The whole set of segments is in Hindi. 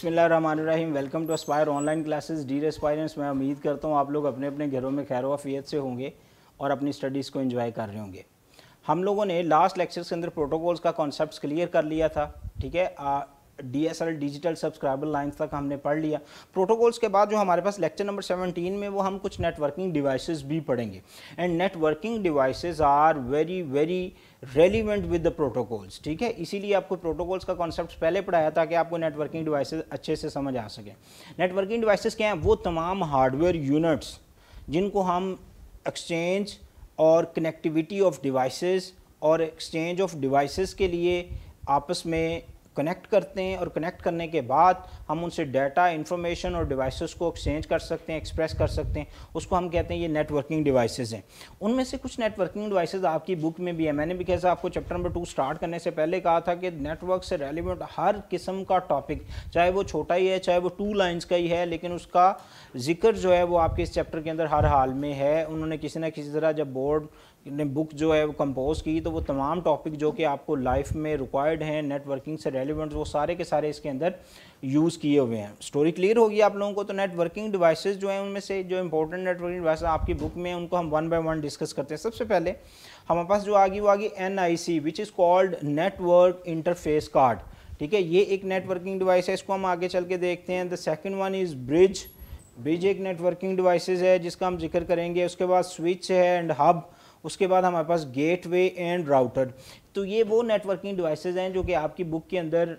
बिस्मिल्लाहिर्रहमानिर्रहीम। Welcome to Aspire online classes. Dear aspirants, मैं उम्मीद करता हूँ आप लोग अपने अपने घरों में खैर आफियत से होंगे और अपनी स्टडीज़ को एंजॉय कर रहे होंगे। हम लोगों ने लास्ट लेक्चर्स के अंदर प्रोटोकॉल्स का कॉन्सेप्ट क्लियर कर लिया था, ठीक है। DSL डिजिटल सब्सक्राइबर लाइंस तक हमने पढ़ लिया। प्रोटोकॉल्स के बाद जो हमारे पास लेक्चर नंबर 17 में वो हम कुछ नेटवर्किंग डिवाइसेस भी पढ़ेंगे। And networking devices are very very relevant with the protocols, ठीक है। इसीलिए आपको प्रोटोकॉल्स का कॉन्सेप्ट पहले पढ़ाया था कि आपको नेटवर्किंग डिवाइसेस अच्छे से समझ आ सके। नेटवर्किंग डिवाइसेस क्या हैं? वो तमाम हार्डवेयर यूनिट्स जिनको हम एक्सचेंज और कनेक्टिविटी ऑफ डिवाइसेस और एक्सचेंज ऑफ डिवाइसेस के लिए आपस में कनेक्ट करते हैं, और कनेक्ट करने के बाद हम उनसे डाटा, इंफॉर्मेशन और डिवाइसेस को एक्सचेंज कर सकते हैं, एक्सप्रेस कर सकते हैं। उसको हम कहते हैं ये नेटवर्किंग डिवाइसेस हैं। उनमें से कुछ नेटवर्किंग डिवाइसेस आपकी बुक में भी है। मैंने भी कैसा आपको चैप्टर नंबर 2 स्टार्ट करने से पहले कहा था कि नेटवर्क से रेलिवेंट हर किस्म का टॉपिक, चाहे वो छोटा ही है, चाहे वो 2 लाइन्स का ही है, लेकिन उसका जिक्र जो है वो आपके इस चैप्टर के अंदर हर हाल में है। उन्होंने किसी ना किसी तरह जब बोर्ड ने बुक जो है वो कंपोज की, तो वो तमाम टॉपिक जो कि आपको लाइफ में रिक्वायर्ड हैं, नेटवर्किंग से रेलिवेंट, वो सारे के सारे इसके अंदर यूज़ किए हुए हैं। स्टोरी क्लियर होगी आप लोगों को। तो नेटवर्किंग डिवाइसेस जो हैं उनमें से जो इंपॉर्टेंट नेटवर्किंग डिवाइस आपकी बुक में हैं उनको हम 1 बाय 1 डिस्कस करते हैं। सबसे पहले हमारे पास जो आ गई NIC, which is called network interface card, ठीक है। ये एक नेटवर्किंग डिवाइस है, इसको हम आगे चल के देखते हैं। The second one is bridge एक नेटवर्किंग डिवाइसेज है जिसका हम जिक्र करेंगे। उसके बाद स्विच है एंड हब। उसके बाद हमारे पास गेटवे एंड राउटर। तो ये वो नेटवर्किंग डिवाइसेज हैं जो कि आपकी बुक के अंदर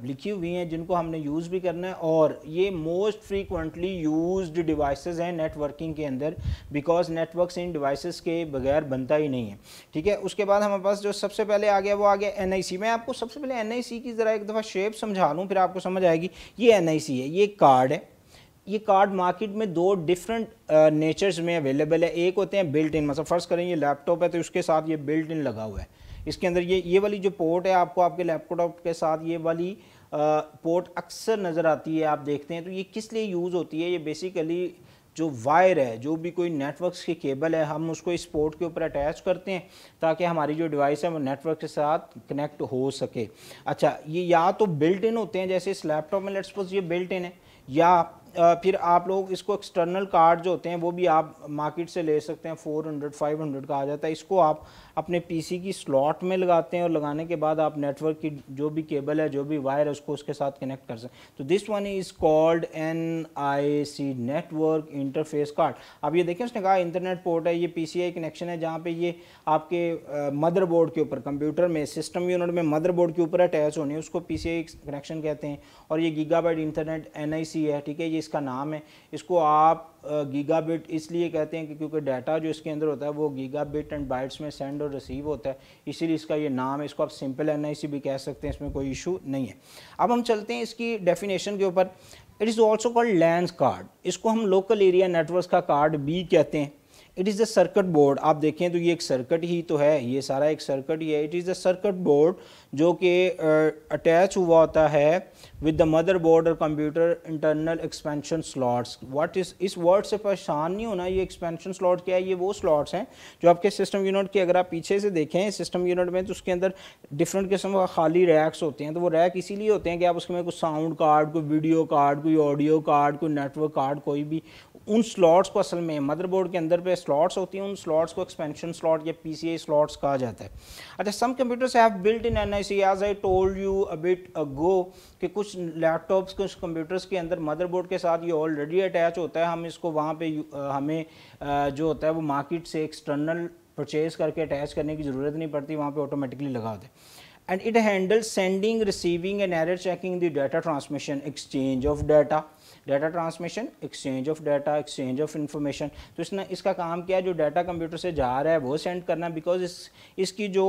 लिखी हुई हैं, जिनको हमने यूज़ भी करना है, और ये मोस्ट फ्रीक्वेंटली यूज्ड डिवाइसेस हैं नेटवर्किंग के अंदर, बिकॉज नेटवर्क्स इन डिवाइसेस के बगैर बनता ही नहीं है, ठीक है। उसके बाद हमारे पास जो सबसे पहले आ गया वो आ गया NIC। मैं आपको सबसे पहले NIC की ज़रा एक दफ़ा शेप समझा लूँ, फिर आपको समझ आएगी। ये NIC है, ये कार्ड है। ये कार्ड मार्केट में 2 डिफरेंट नेचर्स में अवेलेबल है। एक होते हैं बिल्ट इन, मतलब फ़र्ज़ करें ये लैपटॉप है तो उसके साथ ये बिल्ट इन लगा हुआ है। इसके अंदर ये वाली जो पोर्ट है आपको आपके लैपटॉप के साथ ये वाली पोर्ट अक्सर नज़र आती है, आप देखते हैं। तो ये किस लिए यूज़ होती है? ये बेसिकली जो वायर है, जो भी कोई नेटवर्क्स की केबल है, हम उसको इस पोर्ट के ऊपर अटैच करते हैं ताकि हमारी जो डिवाइस है वो नेटवर्क के साथ कनेक्ट हो सके। अच्छा, ये या तो बिल्ट इन होते हैं, जैसे इस लैपटॉप में लेट्स सपोज ये बिल्ट इन है, या फिर आप लोग इसको एक्सटर्नल कार्ड जो होते हैं वो भी आप मार्केट से ले सकते हैं। 400-500 का आ जाता है। इसको आप अपने PC की स्लॉट में लगाते हैं, और लगाने के बाद आप नेटवर्क की जो भी केबल है, जो भी वायर है, उसको उसके साथ कनेक्ट कर सकते हैं। तो this one is called NIC, network interface card. अब ये देखें, उसने कहा इंटरनेट पोर्ट है, ये PCI कनेक्शन है, जहाँ पे ये आपके मदरबोर्ड के ऊपर, कंप्यूटर में सिस्टम यूनिट में मदरबोर्ड के ऊपर अटैच होनी है, उसको PCI कनेक्शन कहते हैं। और ये गीगाबाइट इंटरनेट NIC है, ठीक है, ये इसका नाम है। इसको आप गीगाबिट इसलिए कहते हैं कि क्योंकि डाटा जो इसके अंदर होता है वो गीगाबिट एंड बाइट्स में सेंड और रिसीव होता है, इसीलिए इसका ये नाम है। इसको आप सिंपल NIC भी कह सकते हैं, इसमें कोई इशू नहीं है। अब हम चलते हैं इसकी डेफिनेशन के ऊपर। It is also called lens card. इसको हम लोकल एरिया नेटवर्क का कार्ड भी कहते हैं। It is the circuit board. आप देखें तो ये एक सर्किट ही तो है, ये सारा एक सर्किट ही है। It is the circuit board जो कि अटैच हुआ होता है विद द मदर बोर्ड और computer internal expansion slots. What is, इस वर्ड से परेशान नहीं होना। ये एक्सपेंशन स्लॉट क्या है? ये वो स्लॉट्स हैं जो आपके सिस्टम यूनिट के, अगर आप पीछे से देखें सिस्टम यूनिट में, तो उसके अंदर डिफरेंट किस्म का खाली रैक्स होते हैं। तो वो रैक इसीलिए होते हैं कि आप उसमें कुछ साउंड कार्ड, कोई वीडियो कार्ड, कोई ऑडियो कार्ड, कोई नेटवर्क कार्ड, कोई भी, उन स्लॉट्स को असल में मदरबोर्ड के अंदर पे स्लॉट्स होती हैं, उन स्लॉट्स को एक्सपेंशन स्लॉट या PCI स्लॉट्स कहा जाता है। अच्छा, some computers have built in NIC as I told you a bit ago, कि कुछ लैपटॉप्स, कुछ कंप्यूटर्स के अंदर मदरबोर्ड के साथ ये ऑलरेडी अटैच होता है। हम इसको वहाँ पे हमें जो होता है वो मार्केट से एक्सटर्नल परचेज करके अटैच करने की ज़रूरत नहीं पड़ती, वहाँ पे ऑटोमेटिकली लगा होता है। And it handle sending, receiving end error checking the data transmission, exchange of data, data transmission, exchange of data, exchange of information. तो इसका काम क्या है? जो डाटा कंप्यूटर से जा रहा है वो सेंड करना, बिकॉज इसकी जो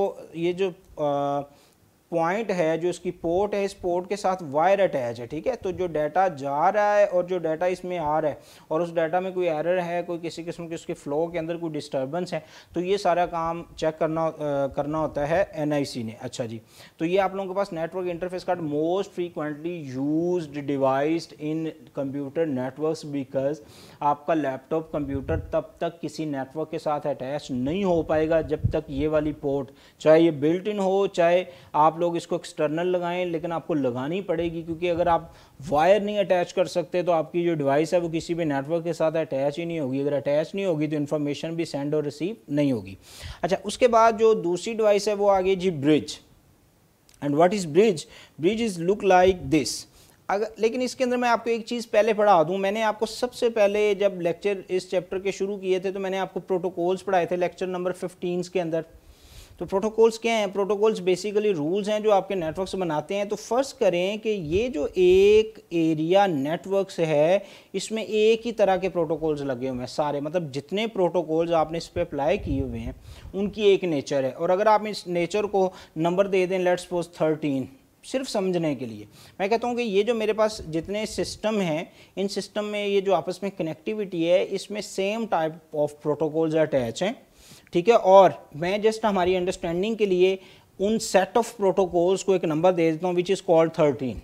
पॉइंट है, जो इसकी पोर्ट है, इस पोर्ट के साथ वायर अटैच है, ठीक है। तो जो डाटा जा रहा है और जो डाटा इसमें आ रहा है, और उस डाटा में कोई एरर है, कोई किसी किस्म की उसके फ्लो के अंदर कोई डिस्टर्बेंस है, तो ये सारा काम चेक करना होता है NIC ने। अच्छा जी, तो ये आप लोगों के पास network interface card most frequently used device in computer networks, because आपका लैपटॉप कंप्यूटर तब तक किसी नेटवर्क के साथ अटैच नहीं हो पाएगा जब तक ये वाली पोर्ट, चाहे ये बिल्ट इन हो, चाहे आप लोग इसको एक्सटर्नल लगाएं, लेकिन आपको लगानी पड़ेगी, क्योंकि अगर आप वायर नहीं अटैच कर सकते तो आपकी जो डिवाइस है वो किसी भी नेटवर्क के साथ अटैच ही नहीं होगी। अगर अटैच नहीं होगी तो इन्फॉर्मेशन भी सेंड और रिसीव नहीं होगी। अच्छा, उसके बाद जो दूसरी डिवाइस है वो आ गई जी bridge. And what is bridge? Bridge is look like this. अगर लेकिन इसके अंदर मैं आपको एक चीज़ पहले पढ़ा दूं, मैंने आपको सबसे पहले जब लेक्चर इस चैप्टर के शुरू किए थे तो मैंने आपको प्रोटोकॉल्स पढ़ाए थे लेक्चर नंबर 15 के अंदर। तो प्रोटोकॉल्स क्या हैं? प्रोटोकॉल्स बेसिकली रूल्स हैं जो आपके नेटवर्क्स बनाते हैं। तो फर्स्ट करें कि ये जो एक एरिया नेटवर्क्स है इसमें एक ही तरह के प्रोटोकॉल्स लगे हुए हैं सारे, मतलब जितने प्रोटोकॉल्स आपने इस पर अप्लाई किए हुए हैं उनकी एक नेचर है। और अगर आप इस नेचर को नंबर दे दें, लेट्स सपोज 13, सिर्फ समझने के लिए मैं कहता हूँ कि ये जो मेरे पास जितने सिस्टम हैं, इन सिस्टम में ये जो आपस में कनेक्टिविटी है इसमें same type of protocols attach हैं, ठीक है। और मैं जस्ट हमारी अंडरस्टैंडिंग के लिए उन सेट ऑफ प्रोटोकॉल्स को एक नंबर दे देता हूँ विच इज़ कॉल्ड 13,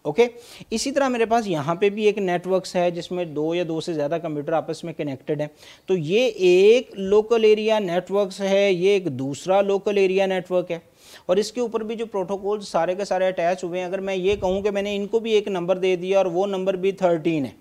ओके। इसी तरह मेरे पास यहाँ पे भी एक नेटवर्क्स है जिसमें दो या दो से ज़्यादा कंप्यूटर आपस में कनेक्टेड हैं। तो ये एक लोकल एरिया नेटवर्क्स है, ये एक दूसरा लोकल एरिया नेटवर्क है, और इसके ऊपर भी जो प्रोटोकॉल सारे के सारे अटैच हुए हैं। अगर मैं ये कहूँ कि मैंने इनको भी एक नंबर दे दिया और वो नंबर भी 13 है,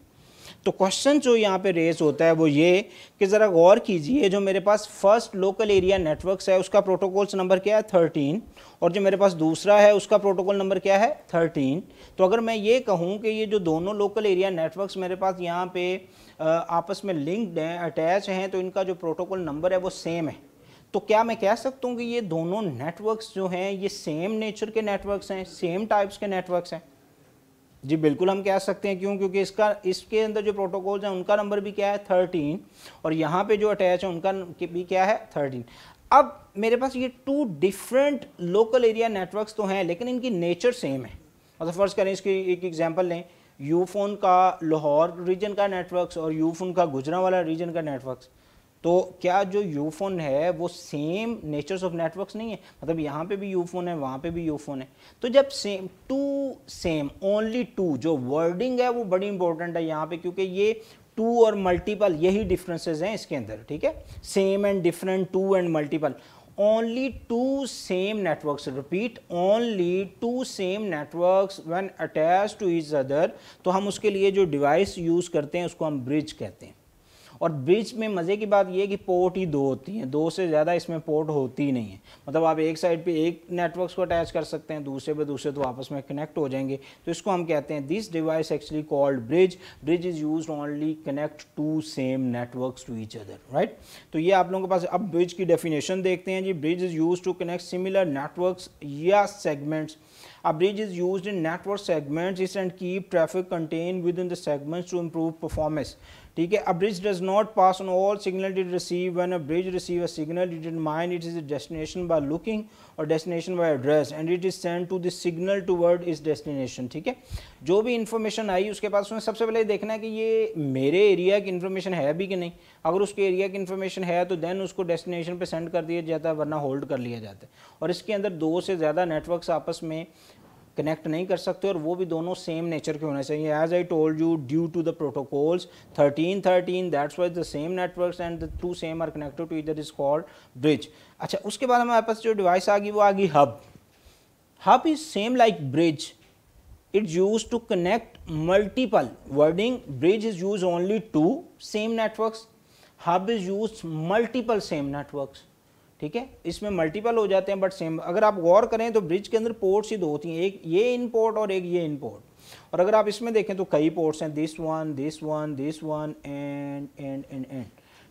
तो क्वेश्चन जो यहाँ पे रेस होता है वो ये कि ज़रा गौर कीजिए, जो मेरे पास फर्स्ट लोकल एरिया नेटवर्क्स है उसका प्रोटोकॉल्स नंबर क्या है 13, और जो मेरे पास दूसरा है उसका प्रोटोकॉल नंबर क्या है 13। तो अगर मैं ये कहूँ कि ये जो दोनों लोकल एरिया नेटवर्क्स मेरे पास यहाँ पे आपस में लिंक्ड हैं, अटैच हैं, तो इनका जो प्रोटोकॉल नंबर है वो सेम है। तो क्या मैं कह सकता हूँ कि ये दोनों नेटवर्क्स जो हैं ये सेम नेचर के नेटवर्क्स हैं, सेम टाइप्स के नेटवर्क्स हैं? जी बिल्कुल हम कह सकते हैं। क्यों? क्योंकि इसके अंदर जो प्रोटोकॉल्स हैं उनका नंबर भी क्या है 13, और यहाँ पे जो अटैच है उनका भी क्या है 13। अब मेरे पास ये two different local area networks तो हैं, लेकिन इनकी नेचर सेम है। मतलब फर्ज करें, इसकी एक एग्जांपल लें, यूफोन का लाहौर रीजन का नेटवर्क्स और यूफोन का गुजरांवाला रीजन का नेटवर्क्स, तो क्या जो यूफोन है वो सेम नेचर्स ऑफ नेटवर्क्स नहीं है? मतलब यहाँ पे भी यूफोन है, वहाँ पे भी यूफोन है। तो जब same to same only two, जो वर्डिंग है वो बड़ी इंपॉर्टेंट है यहाँ पे, क्योंकि ये टू और मल्टीपल यही डिफरेंसेस हैं इसके अंदर, ठीक है। Same and different, two and multiple, only two same networks, repeat, only two same networks when attach to each other, तो हम उसके लिए जो डिवाइस यूज़ करते हैं उसको हम ब्रिज कहते हैं। और ब्रिज में मज़े की बात यह है कि पोर्ट ही दो होती हैं, दो से ज़्यादा इसमें पोर्ट होती ही नहीं है। मतलब आप एक साइड पे एक नेटवर्क्स को अटैच कर सकते हैं, दूसरे पे दूसरे, तो आपस में कनेक्ट हो जाएंगे। तो इसको हम कहते हैं this device actually called bridge. Bridge is used only connect two same networks to each other, right. तो ये आप लोगों के पास। अब ब्रिज की डेफिनेशन देखते हैं जी। Bridge is used to connect similar networks या segments. A bridge is used in network segments and keep traffic contained within the segments to improve performance. ठीक है। A bridge does not pass on all signal it receive. When a bridge receives a signal, it determines its destination by looking or destination by address, and it is sent to the signal toward its destination. ठीक है। जो भी इंफॉर्मेशन आई उसके पास उसने सबसे पहले देखना है कि ये मेरे एरिया की इन्फॉर्मेशन है भी कि नहीं। अगर उसके एरिया की इन्फॉर्मेशन है तो देन उसको डेस्टिनेशन पे सेंड कर दिया जाता है, वरना होल्ड कर लिया जाता है। और इसके अंदर दो से ज़्यादा नेटवर्क्स आपस में कनेक्ट नहीं कर सकते, और वो भी दोनों सेम नेचर के होने चाहिए। As I told you, due to the protocols 13 that's why the same networks and the two same are connected to either is called bridge. अच्छा, उसके बाद हमारे पास जो डिवाइस आ गई वो आ गई hub. Hub is same like bridge, it's use to connect multiple. Wording, bridge is use only two same networks, hub is use multiple same networks. ठीक है, इसमें मल्टीपल हो जाते हैं बट सेम। अगर आप गौर करें तो ब्रिज के अंदर पोर्ट्स ही दो होती हैं, एक ये इन पोर्ट और एक ये इन पोर्ट। और अगर आप इसमें देखें तो कई पोर्ट्स हैं, this one, this one, this one, and.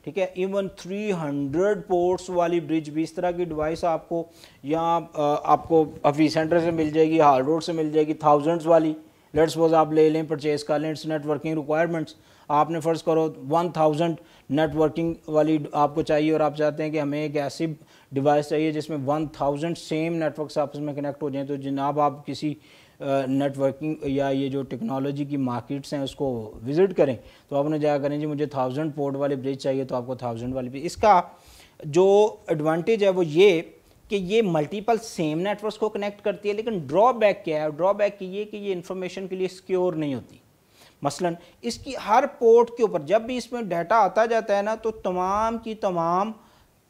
ठीक है, इवन 300 पोर्ट्स वाली ब्रिज भी, इस तरह की डिवाइस आपको यहाँ आपको अफी सेंटर से मिल जाएगी, हाल रोड से मिल जाएगी, थाउजेंड्स वाली। लेट्स सपोज आप ले लें, परचेज कर लें, इट्स नेटवर्किंग रिक्वायरमेंट्स। आपने फ़र्ज़ करो 1000 नेटवर्किंग वाली आपको चाहिए, और आप चाहते हैं कि हमें एक ऐसी डिवाइस चाहिए जिसमें 1000 सेम नेटवर्क्स आपस में कनेक्ट हो जाएं। तो जनाब आप किसी नेटवर्किंग या ये जो टेक्नोलॉजी की मार्केट्स हैं उसको विज़िट करें, तो आपने जाया करें जी मुझे 1000 पोर्ट वाली ब्रिज चाहिए, तो आपको 1000 वाली ब्रिज। इसका जो एडवांटेज है वो ये कि ये मल्टीपल सेम नेटवर्क्स को कनेक्ट करती है। लेकिन ड्रॉबैक क्या है? ड्रॉबैक ये कि ये इन्फॉर्मेशन के लिए सिक्योर नहीं होती। मसलन इसकी हर पोर्ट के ऊपर जब भी इसमें डाटा आता जाता है ना, तो तमाम की तमाम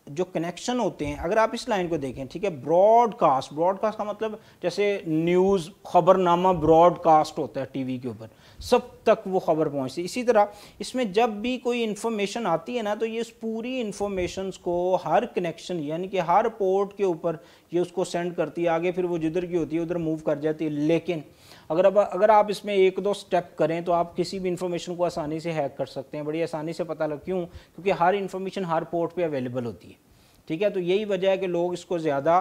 जो कनेक्शन होते हैं, अगर आप इस लाइन को देखें, ठीक है, ब्रॉडकास्ट, ब्रॉडकास्ट का मतलब जैसे न्यूज़, खबरनामा ब्रॉडकास्ट होता है टीवी के ऊपर, सब तक वो खबर पहुंचती है। इसी तरह इसमें जब भी कोई इन्फॉर्मेशन आती है ना, तो ये इस पूरी इन्फॉर्मेशन को हर कनेक्शन यानी कि हर पोर्ट के ऊपर ये उसको सेंड करती है आगे, फिर वो जिधर की होती है उधर मूव कर जाती है। लेकिन अगर आप इसमें एक दो स्टेप करें तो आप किसी भी इंफॉर्मेशन को आसानी से हैक कर सकते हैं, बड़ी आसानी से पता लग, क्यों? क्योंकि हर इंफॉर्मेशन हर पोर्ट पे अवेलेबल होती है, ठीक है। तो यही वजह है कि लोग इसको ज़्यादा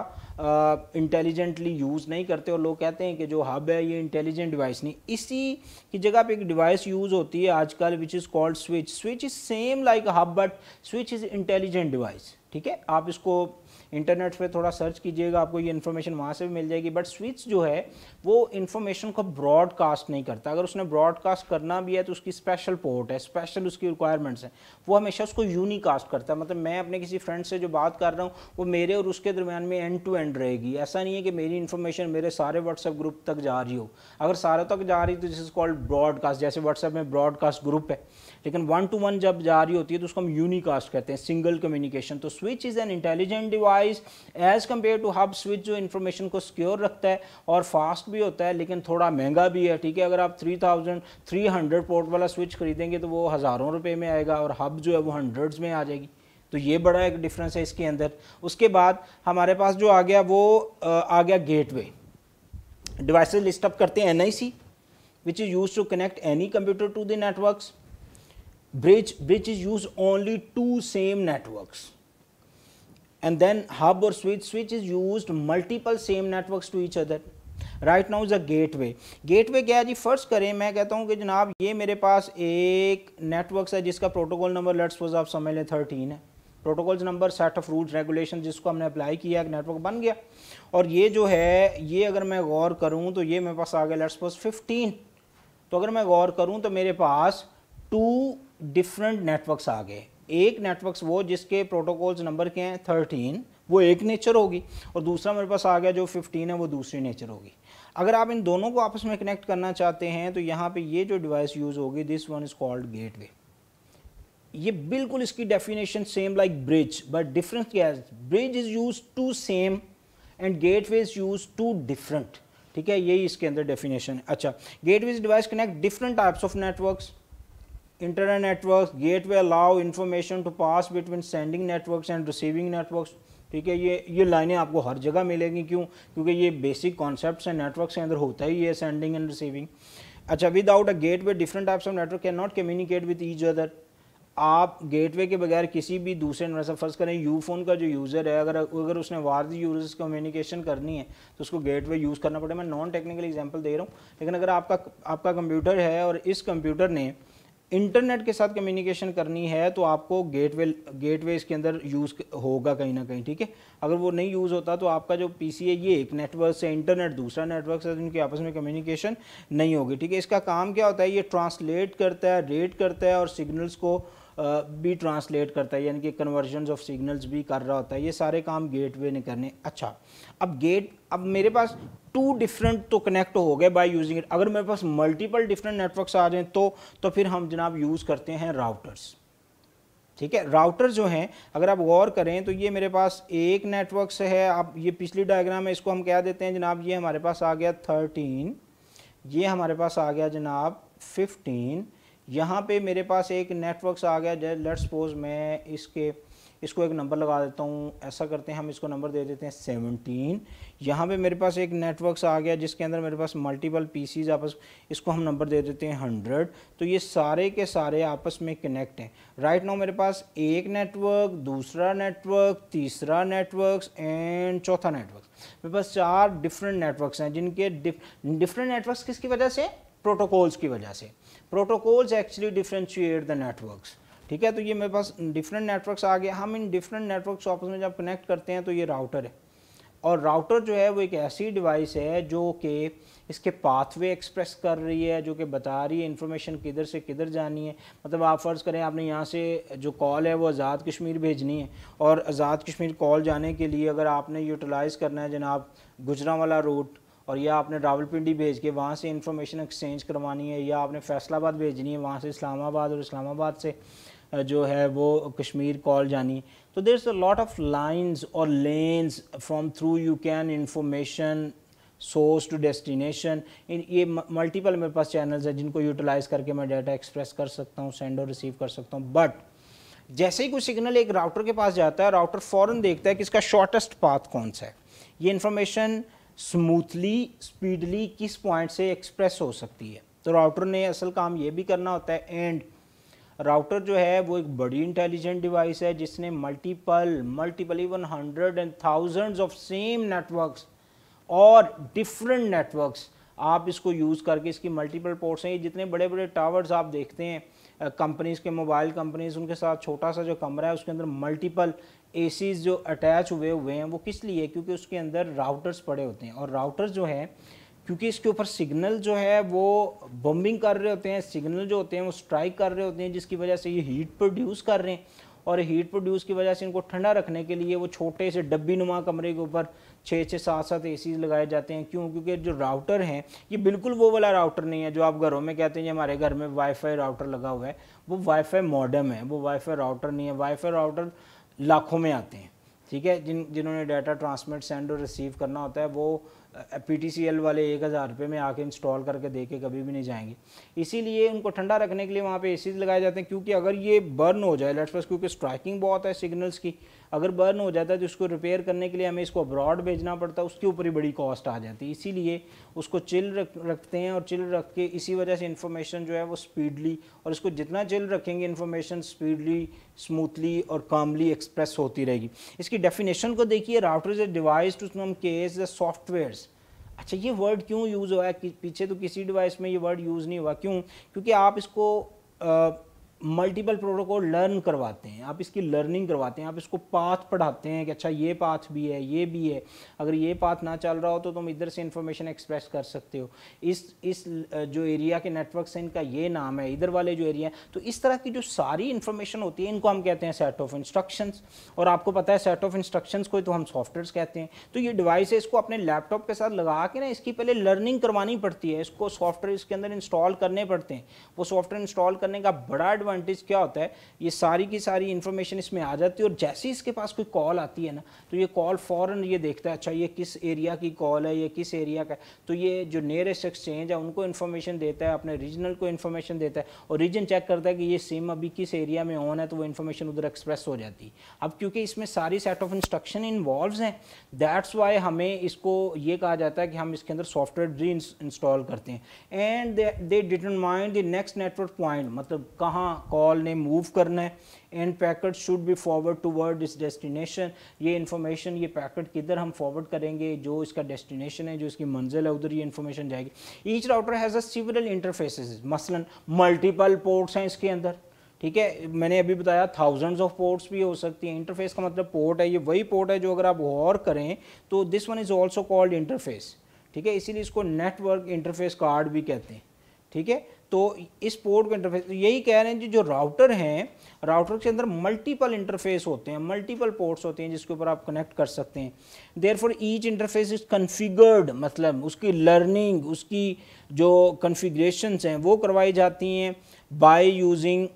इंटेलिजेंटली यूज़ नहीं करते और लोग कहते हैं कि जो हब है ये इंटेलिजेंट डिवाइस नहीं। इसी की जगह पे एक डिवाइस यूज़ होती है आजकल which is called switch. Switch is same like hub but switch is intelligent device, ठीक है। आप इसको इंटरनेट पे थोड़ा सर्च कीजिएगा, आपको ये इन्फॉर्मेशन वहाँ से भी मिल जाएगी। बट स्विच जो है वो इन्फॉर्मेशन को ब्रॉडकास्ट नहीं करता। अगर उसने ब्रॉडकास्ट करना भी है तो उसकी स्पेशल पोर्ट है, स्पेशल उसकी रिक्वायरमेंट्स हैं, वो हमेशा उसको यूनिकास्ट करता है। मतलब मैं अपने किसी फ्रेंड से जो बात कर रहा हूँ वो मेरे और उसके दरमियान में एंड टू एंड रहेगी। ऐसा नहीं है कि मेरी इन्फॉर्मेशन मेरे सारे व्हाट्सएप ग्रुप तक जा रही हो। अगर सारे तक जा रही तो दिस इज कॉल्ड ब्रॉडकास्ट। जैसे व्हाट्सएप में ब्रॉडकास्ट ग्रुप है, लेकिन 1 to 1 जब जा रही होती है तो उसको हम यूनिकास्ट कहते हैं, सिंगल कम्युनिकेशन। तो switch is an intelligent device as compare to hub. Switch जो इन्फॉर्मेशन को सिक्योर रखता है और फास्ट भी होता है, लेकिन थोड़ा महंगा भी है, ठीक है। अगर आप 3300 पोर्ट वाला स्विच खरीदेंगे तो वो हज़ारों रुपए में आएगा और हब जो है वो हंड्रेड्स में आ जाएगी। तो ये बड़ा एक डिफरेंस है इसके अंदर। उसके बाद हमारे पास जो आ गया वो आ गया गेटवे। डिवाइसेस लिस्ट अप करते हैं NIC which is use to connect any computer to the networks. Bridge is used only two same networks, and then hub or switch is used multiple same networks to each other. Right now is a gateway. Gateway क्या है जी? फर्स्ट करें, मैं कहता हूँ कि जनाब ये मेरे पास एक नेटवर्क है जिसका प्रोटोकॉल नंबर लेट्स सपोज आप समझ लें 13 है। Protocols number, set of rules regulation जिसको हमने अप्लाई किया, एक नेटवर्क बन गया। और ये जो है ये अगर मैं गौर करूँ तो ये मेरे पास आ गया लेट्स सपोज 15। तो अगर मैं गौर करूँ तो मेरे पास 2 डिफरेंट नेटवर्क्स आ गए। एक नेटवर्क्स वो जिसके प्रोटोकॉल्स नंबर के हैं 13, वो एक नेचर होगी, और दूसरा मेरे पास आ गया जो 15 है वो दूसरी नेचर होगी। अगर आप इन दोनों को आपस में कनेक्ट करना चाहते हैं तो यहाँ पे ये जो डिवाइस यूज़ होगी this one is called gateway. ये बिल्कुल इसकी definition same like bridge, but difference क्या है? Bridge is use to same and gateway is use to different, ठीक है। यही इसके अंदर डेफिनेशन है। अच्छा, gateway device connect different types of networks. Internet networks, gateway allow information to pass between sending networks and receiving networks, ठीक है। ये लाइनें आपको हर जगह मिलेंगी, क्यों? क्योंकि ये बेसिक कॉन्सेप्ट्स हैं, नेटवर्क्स के अंदर होता ही है सेंडिंग एंड रिसीविंग। अच्छा, without a gateway different types of network can not communicate with each other. आप गेटवे के बगैर किसी भी दूसरे नेटवर्क, फर्ज करें यूफोन का जो यूज़र है, अगर उसने वार्ड यूजर्स कम्युनिकेशन करनी है तो उसको गेटवे यूज़ करना पड़ेगा। मैं नॉन टेक्निकल एग्जांपल दे रहा हूँ, लेकिन अगर आपका कंप्यूटर है और इस कंप्यूटर ने इंटरनेट के साथ कम्युनिकेशन करनी है तो आपको गेटवे इसके अंदर यूज़ होगा कहीं ना कहीं, ठीक है। अगर वो नहीं यूज़ होता तो आपका जो पीसी है ये एक नेटवर्क से, इंटरनेट दूसरा नेटवर्क से, उनके आपस में कम्युनिकेशन नहीं होगी, ठीक है। इसका काम क्या होता है? ये ट्रांसलेट करता है, रेट करता है और सिग्नल्स को भी ट्रांसलेट करता है, यानी कि कन्वर्जन ऑफ सिग्नल्स भी कर रहा होता है। ये सारे काम गेटवे ने करने। अच्छा, अब मेरे पास 2 डिफरेंट तो कनेक्ट हो गए बाय यूजिंग इट। अगर मेरे पास मल्टीपल डिफरेंट नेटवर्क्स आ जाएं तो फिर हम जनाब यूज़ करते हैं राउटर्स, ठीक है। राउटर जो हैं, अगर आप गौर करें तो ये मेरे पास एक नेटवर्क से है। आप ये पिछली डायग्राम है, इसको हम क्या देते हैं जनाब, ये हमारे पास आ गया 13, ये हमारे पास आ गया जनाब 15। यहाँ पे मेरे पास एक नेटवर्क आ गया, लेट्स सपोज मैं इसको एक नंबर लगा देता हूँ। ऐसा करते हैं, हम इसको नंबर दे देते हैं 17। यहाँ पे मेरे पास एक नेटवर्क आ गया जिसके अंदर मेरे पास मल्टीपल पीसीज आपस, इसको हम नंबर दे देते हैं 100। तो ये सारे के सारे आपस में कनेक्ट हैं। राइट नाउ मेरे पास एक नेटवर्क, दूसरा नेटवर्क, तीसरा नेटवर्क एंड चौथा नेटवर्क। मेरे पास 4 डिफरेंट नेटवर्क्स हैं जिनके डिफरेंट नेटवर्क्स किसकी वजह से? प्रोटोकॉल्स की वजह से। Protocols actually differentiate the networks, ठीक है। तो ये मेरे पास डिफरेंट नेटवर्क्स आ गए। हम इन डिफरेंट नेटवर्क्स आपस में जब कनेक्ट करते हैं तो ये राउटर है, और राउटर जो है वो एक ऐसी डिवाइस है जो कि इसके पाथवे एक्सप्रेस कर रही है, जो कि बता रही है इन्फॉर्मेशन किधर से किधर जानी है। मतलब आप फ़र्ज़ करें आपने यहाँ से जो कॉल है वो आज़ाद कश्मीर भेजनी है, और आज़ाद कश्मीर कॉल जाने के लिए अगर आपने यूटिलाइज़ करना है जनाब गुजरांवाला रूट, और या आपने रावलपिंडी भेज के वहाँ से इंफॉर्मेशन एक्सचेंज करवानी है, या आपने फैसलाबाद भेजनी है वहाँ से इस्लामाबाद, और इस्लामाबाद से जो है वो कश्मीर कॉल जानी। तो there is a lot of lines और lens from through you can information source to destination. ये मल्टीपल मेरे पास चैनल्स हैं जिनको यूटिलाइज़ करके मैं डाटा एक्सप्रेस कर सकता हूँ, सेंड और रिसीव कर सकता हूँ। बट जैसे ही कोई सिग्नल एक राउटर के पास जाता है, राउटर फ़ौरन देखता है कि इसका शॉर्टेस्ट पाथ कौन सा है, ये इन्फॉर्मेशन स्मूथली स्पीडली किस पॉइंट से एक्सप्रेस हो सकती है। तो राउटर ने असल काम ये भी करना होता है। एंड राउटर जो है वो एक बड़ी इंटेलिजेंट डिवाइस है जिसने multiple even hundred and thousands of same networks और डिफरेंट नेटवर्क्स आप इसको यूज़ करके, इसकी मल्टीपल पोर्ट्स हैं। ये जितने बड़े बड़े टावर्स आप देखते हैं कंपनीज़ के, मोबाइल कंपनीज़, उनके साथ छोटा सा जो कमरा है उसके अंदर मल्टीपल एसीज जो अटैच हुए हैं, वो किस लिए? क्योंकि उसके अंदर राउटर्स पड़े होते हैं। और राउटर्स जो है, क्योंकि इसके ऊपर सिग्नल जो है वो बम्बिंग कर रहे होते हैं, सिग्नल जो होते हैं वो स्ट्राइक कर रहे होते हैं, जिसकी वजह से ये हीट प्रोड्यूस कर रहे हैं। और हीट प्रोड्यूस की वजह से इनको ठंडा रखने के लिए वो छोटे से डब्बी नुमा कमरे के ऊपर 6-6, 7-7 एसीज लगाए जाते हैं। क्यों? क्योंकि जो राउटर हैं ये बिल्कुल वो वाला राउटर नहीं है जो आप घरों में कहते हैं हमारे घर में वाईफाई राउटर लगा हुआ है। वो वाईफाई मॉडेम है, वो वाईफाई राउटर नहीं है। वाईफाई राउटर लाखों में आते हैं, ठीक है। जिन्होंने डाटा ट्रांसमिट, सेंड और रिसीव करना होता है वो PTCL वाले 1000 रुपये में आके इंस्टॉल करके दे के कभी भी नहीं जाएंगे। इसीलिए उनको ठंडा रखने के लिए वहाँ पे एसीज लगाए जाते हैं। क्योंकि अगर ये बर्न हो जाए, लेट्स सपोज, क्योंकि स्ट्राइकिंग बहुत है सिग्नल्स की, अगर बर्न हो जाता है तो उसको रिपेयर करने के लिए हमें इसको अब्रॉड भेजना पड़ता है, उसके ऊपर ही बड़ी कॉस्ट आ जाती है। इसीलिए उसको चिल रखते हैं, और चिल रख के इसी वजह से इन्फॉर्मेशन जो है वो स्पीडली, और इसको जितना चिल रखेंगे इन्फॉर्मेशन स्पीडली, स्मूथली और कामली एक्सप्रेस होती रहेगी। इसकी डेफिनेशन को देखिए, router is a device to case the softwares. अच्छा, ये वर्ड क्यों यूज़ हुआ है? पीछे तो किसी डिवाइस में ये वर्ड यूज़ नहीं हुआ। क्यों? क्योंकि आप इसको मल्टीपल प्रोटोकॉल लर्न करवाते हैं, आप इसकी लर्निंग करवाते हैं, आप इसको पाथ पढ़ाते हैं कि अच्छा ये पाथ भी है, ये भी है, अगर ये पाथ ना चल रहा हो तो तुम इधर से इंफॉर्मेशन एक्सप्रेस कर सकते हो। इस जो एरिया के नेटवर्क्स हैं इनका ये नाम है, इधर वाले जो एरिया है। तो इस तरह की जो सारी इन्फॉर्मेशन होती है इनको हम कहते हैं सेट ऑफ इंस्ट्रक्शंस। और आपको पता है सेट ऑफ इंस्ट्रक्शंस को तो हम सॉफ्टवेयर्स कहते हैं। तो ये डिवाइस है, इसको अपने लैपटॉप के साथ लगा के ना इसकी पहले लर्निंग करवानी पड़ती है, इसको सॉफ्टवेयर इसके अंदर इंस्टॉल करने पड़ते हैं। वो सॉफ्टवेयर इंस्टॉल करने का बड़ा एडवांटेज क्या होता है, ये सारी की सारी इन्फॉर्मेशन इसमें आ जाती है। और जैसे ही इसके पास कोई कॉल आती है ना, तो ये कॉल फ़ौरन ये देखता है अच्छा ये किस एरिया की कॉल है, ये किस एरिया का। तो ये जो नियरेस्ट एक्सचेंज है उनको इन्फॉर्मेशन देता है, अपने रीजनल को इन्फॉर्मेशन देता है, और रीजन चेक करता है कि ये सिम अभी किस एरिया में ऑन है, तो वो इन्फॉर्मेशन उधर एक्सप्रेस हो जाती है। अब क्योंकि इसमें सारी सेट ऑफ इंस्ट्रक्शन इन्वॉल्व हैं, दैट्स वाई हमें इसको ये कहा जाता है कि हम इसके अंदर सॉफ्टवेयर री इंस्टॉल करते हैं। And they determine the next network point, मतलब कहाँ कॉल ने मूव करना है। And packet should be forward toward इस डेस्टिनेशन, ये इन्फॉर्मेशन, ये पैकेट किधर हम फॉरवर्ड करेंगे, जो इसका डेस्टिनेशन है, जो इसकी मंजिल है, उधर ये इन्फॉर्मेशन जाएगी। Each router has a several interfaces, मसलन मल्टीपल पोर्ट्स हैं इसके अंदर, ठीक है। मैंने अभी बताया थाउजेंड्स ऑफ पोर्ट्स भी हो सकती हैं। इंटरफेस का मतलब पोर्ट है, ये वही पोर्ट है जो अगर आप गौर करें तो this one is also called interface, ठीक है। इसीलिए इसको नेटवर्क इंटरफेस कार्ड भी कहते हैं, ठीक है। तो इस पोर्ट को इंटरफेस, यही कह रहे हैं जी, जो राउटर हैं, राउटर के अंदर मल्टीपल इंटरफेस होते हैं, मल्टीपल पोर्ट्स होते हैं जिसके ऊपर आप कनेक्ट कर सकते हैं। Therefore each interface is configured, मतलब उसकी लर्निंग, उसकी जो कॉन्फ़िगरेशंस हैं वो करवाई जाती हैं by using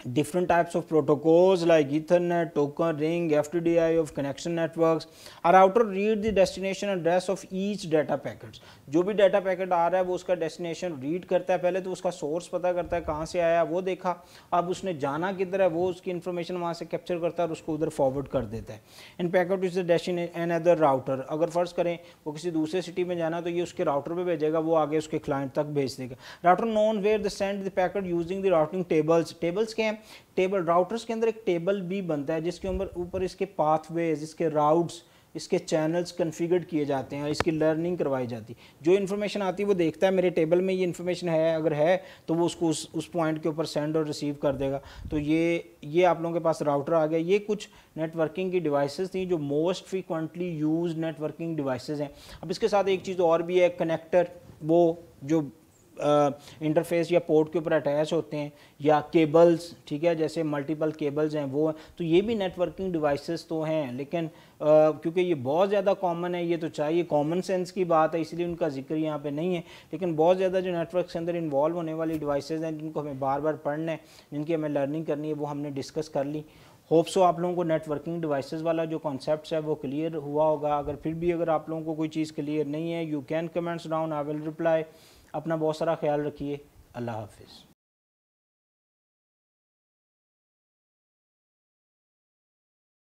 different types of protocols like Ethernet, token ring, FTDI of connection networks. A router read the destination address of each data packets. जो भी डाटा पैकेट आ रहा है वो उसका डेस्टिनेशन रीड करता है। पहले तो उसका सोर्स पता करता है कहाँ से आया वो देखा, अब उसने जाना किधर है वो उसकी इन्फॉर्मेशन वहाँ से कैप्चर करता है और उसको उधर फॉरवर्ड कर देता है। And packet is the destination an other router, अगर फर्ज करें वो किसी दूसरे सिटी में जाना तो ये उसके राउटर पे भेजेगा, वो आगे उसके क्लाइंट तक भेज देगा। Router known where the send the packet using the routing tables. Tables क्या है? टेबल, राउटर्स के अंदर एक टेबल भी बनता है जिसके ऊपर इसके पाथवेज, इसके राउट्स, इसके चैनल्स कॉन्फ़िगर किए जाते हैं और इसकी लर्निंग करवाई जाती है। जो इन्फॉर्मेशन आती है वो देखता है मेरे टेबल में ये इन्फॉर्मेशन है, अगर है तो वो उसको उस पॉइंट के ऊपर सेंड और रिसीव कर देगा। तो ये आप लोगों के पास राउटर आ गया। ये कुछ नेटवर्किंग की डिवाइसेस थी जो most frequently use networking devices हैं। अब इसके साथ एक चीज़ और भी है, कनेक्टर, वो जो इंटरफेस या पोर्ट के ऊपर अटैच होते हैं, या केबल्स, ठीक है, जैसे मल्टीपल केबल्स हैं वो हैं, तो ये भी नेटवर्किंग डिवाइसेस तो हैं, लेकिन क्योंकि ये बहुत ज़्यादा कॉमन है, ये तो चाहिए कॉमन सेंस की बात है, इसलिए उनका जिक्र यहाँ पे नहीं है। लेकिन बहुत ज़्यादा जो नेटवर्क के अंदर इन्वॉल्व होने वाली डिवाइसेस हैं, जिनको हमें बार बार पढ़ना है, जिनकी हमें लर्निंग करनी है, वो हमने डिस्कस कर ली। होप सो आप लोगों को नेटवर्किंग डिवाइसेस वाला जो कॉन्सेप्ट है वो क्लियर हुआ होगा। अगर फिर भी अगर आप लोगों को कोई चीज़ क्लियर नहीं है, you can comments down, I will reply. अपना बहुत सारा ख्याल रखिए। अल्लाह हाफिज़।